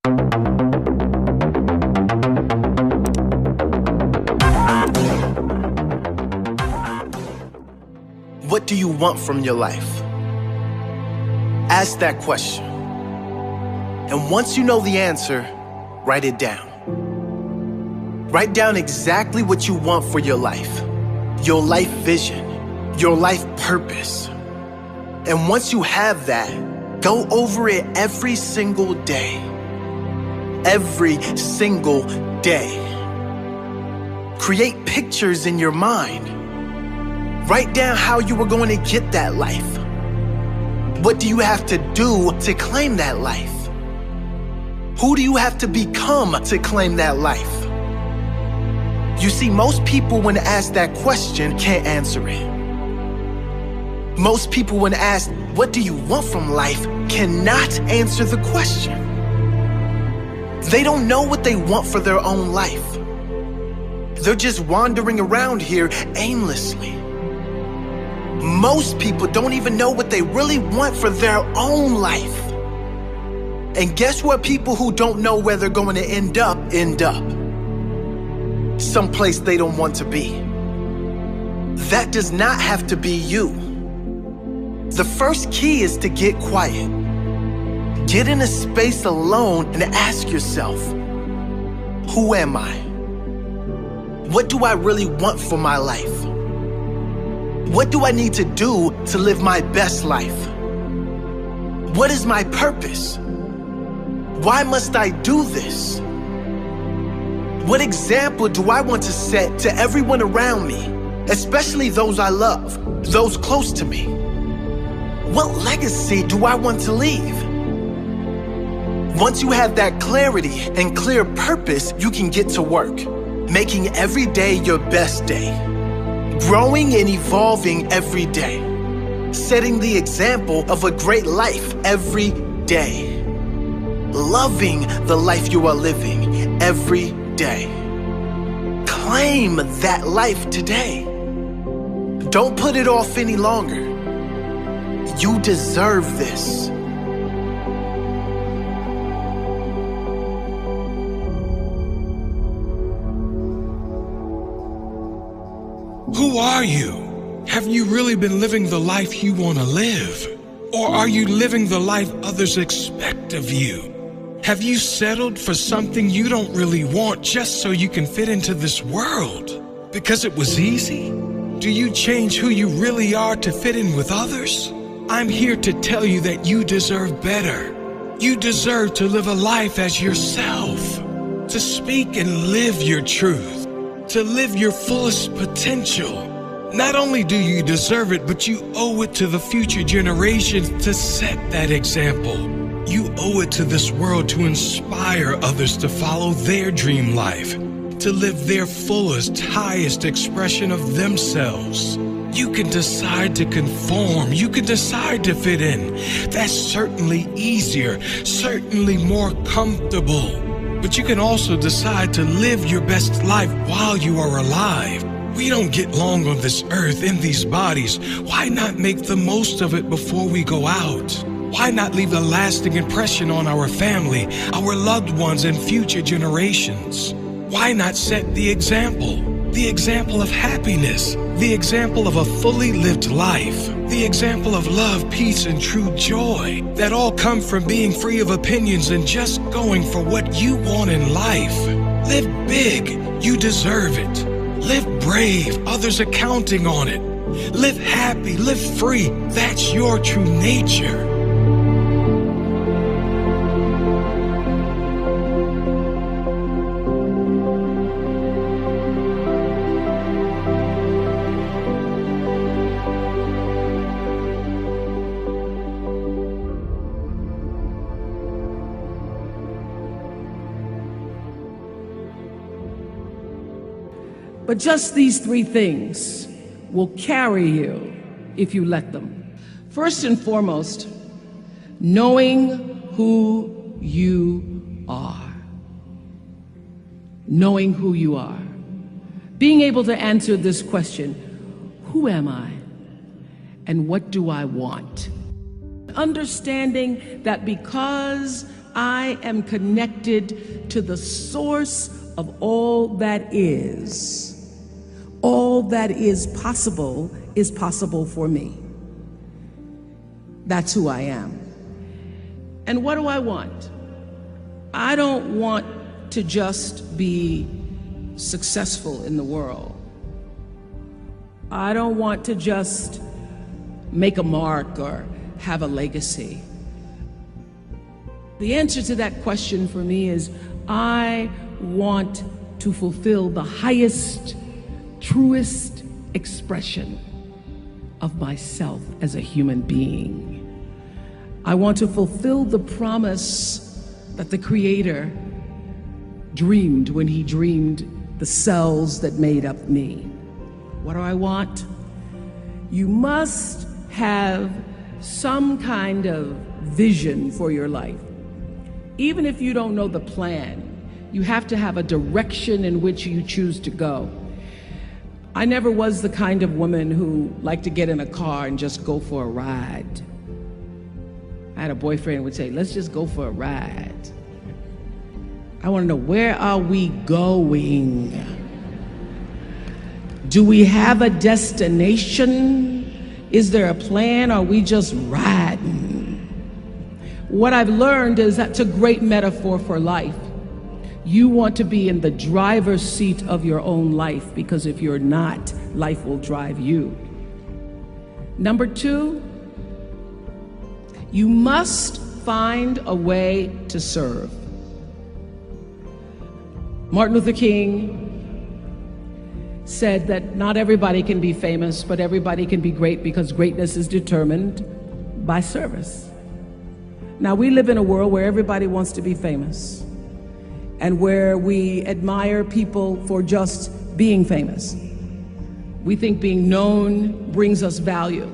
What do you want from your life? Ask that question. And once you know the answer, write it down. Write down exactly what you want for your life vision, your life purpose. And once you have that, go over it every single day. Every single day. Create pictures in your mind. Write down how you are going to get that life. What do you have to do to claim that life? Who do you have to become to claim that life? You see, most people when asked that question can't answer it. Most people when asked, what do you want from life, cannot answer the question. They don't know what they want for their own life. They're just wandering around here aimlessly. Most people don't even know what they really want for their own life. And guess what? People who don't know where they're going to end up. Someplace they don't want to be. That does not have to be you. The first key is to get quiet. Get in a space alone and ask yourself, who am I? What do I really want for my life? What do I need to do to live my best life? What is my purpose? Why must I do this? What example do I want to set to everyone around me, especially those I love, those close to me? What legacy do I want to leave? Once you have that clarity and clear purpose, you can get to work, making every day your best day. Growing and evolving every day. Setting the example of a great life every day. Loving the life you are living every day. Claim that life today. Don't put it off any longer. You deserve this. Who are you? Have you really been living the life you want to live? Or are you living the life others expect of you? Have you settled for something you don't really want just so you can fit into this world? Because it was easy? Do you change who you really are to fit in with others? I'm here to tell you that you deserve better. You deserve to live a life as yourself, to speak and live your truth, to live your fullest potential. Not only do you deserve it, but you owe it to the future generations to set that example. You owe it to this world to inspire others to follow their dream life, to live their fullest, highest expression of themselves. You can decide to conform. You can decide to fit in. That's certainly easier, certainly more comfortable. But you can also decide to live your best life while you are alive. We don't get long on this earth in these bodies. Why not make the most of it before we go out? Why not leave a lasting impression on our family, our loved ones, and future generations? Why not set the example of happiness, the example of a fully lived life, the example of love, peace, and true joy that all come from being free of opinions and just going for what you want in life. Live big, you deserve it. Live brave, others are counting on it. Live happy, live free, that's your true nature. But just these three things will carry you if you let them. First and foremost, knowing who you are. Knowing who you are. Being able to answer this question, who am I and what do I want? Understanding that because I am connected to the source of all that is. All that is possible for me. That's who I am. And what do I want? I don't want to just be successful in the world. I don't want to just make a mark or have a legacy. The answer to that question for me is I want to fulfill the highest, truest expression of myself as a human being. I want to fulfill the promise that the Creator dreamed when He dreamed the cells that made up me. What do I want? You must have some kind of vision for your life. Even if you don't know the plan, you have to have a direction in which you choose to go. I never was the kind of woman who liked to get in a car and just go for a ride. I had a boyfriend who would say, let's just go for a ride. I want to know, where are we going? Do we have a destination? Is there a plan? Or are we just riding? What I've learned is that's a great metaphor for life. You want to be in the driver's seat of your own life, because if you're not, life will drive you. Number two, you must find a way to serve. Martin Luther King said that not everybody can be famous, but everybody can be great, because greatness is determined by service. Now, we live in a world where everybody wants to be famous and where we admire people for just being famous. We think being known brings us value.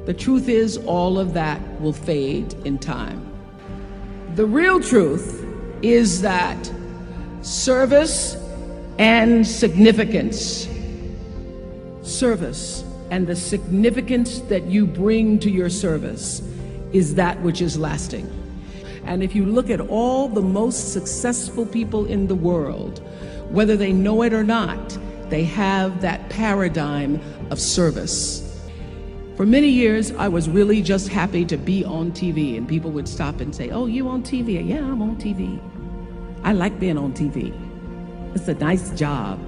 The truth is, all of that will fade in time. The real truth is that service and significance, service and the significance that you bring to your service is that which is lasting. And if you look at all the most successful people in the world, whether they know it or not, they have that paradigm of service. For many years, I was really just happy to be on TV, and people would stop and say, oh, you on TV? Yeah, I'm on TV. I like being on TV. It's a nice job.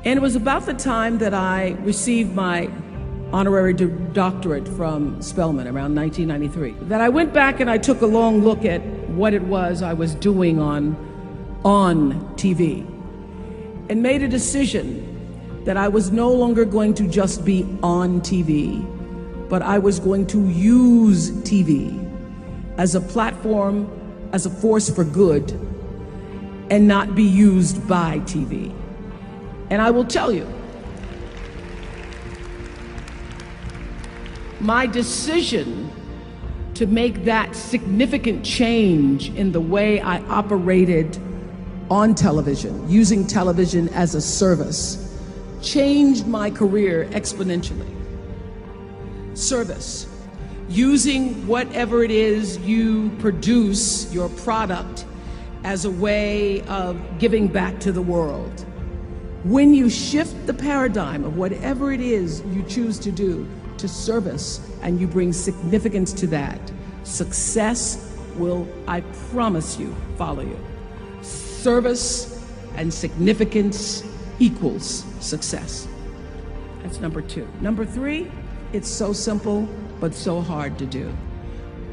And it was about the time that I received my honorary doctorate from Spelman around 1993 that I went back and I took a long look at what it was I was doing on TV and made a decision that I was no longer going to just be on TV, but I was going to use TV as a platform, as a force for good, and not be used by TV. And I will tell you, my decision to make that significant change in the way I operated on television, using television as a service, changed my career exponentially. Service, using whatever it is you produce, your product, as a way of giving back to the world. When you shift the paradigm of whatever it is you choose to do to service, and you bring significance to that, success will, I promise you, follow you. Service and significance equals success. That's number two. Number three, it's so simple, but so hard to do.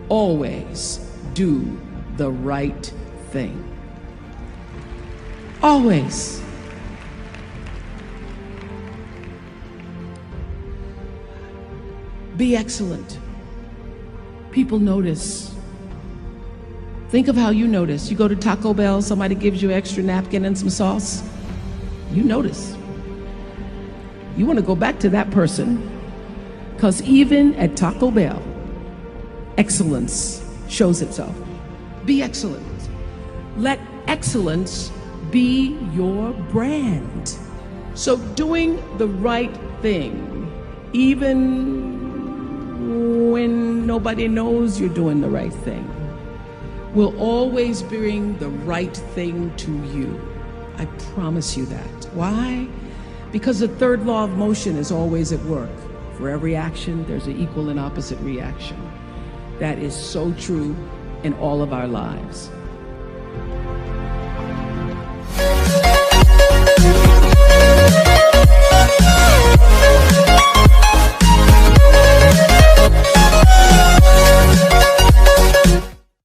Always do the right thing. Always. Be excellent. People notice. Think of how you notice. You go to Taco Bell, somebody gives you an extra napkin and some sauce. You notice. You want to go back to that person, because even at Taco Bell, excellence shows itself. Be excellent. Let excellence be your brand. So doing the right thing, even when nobody knows you're doing the right thing, will always bring the right thing to you. I promise you that. Why? Because the third law of motion is always at work. For every action, there's an equal and opposite reaction. That is so true in all of our lives.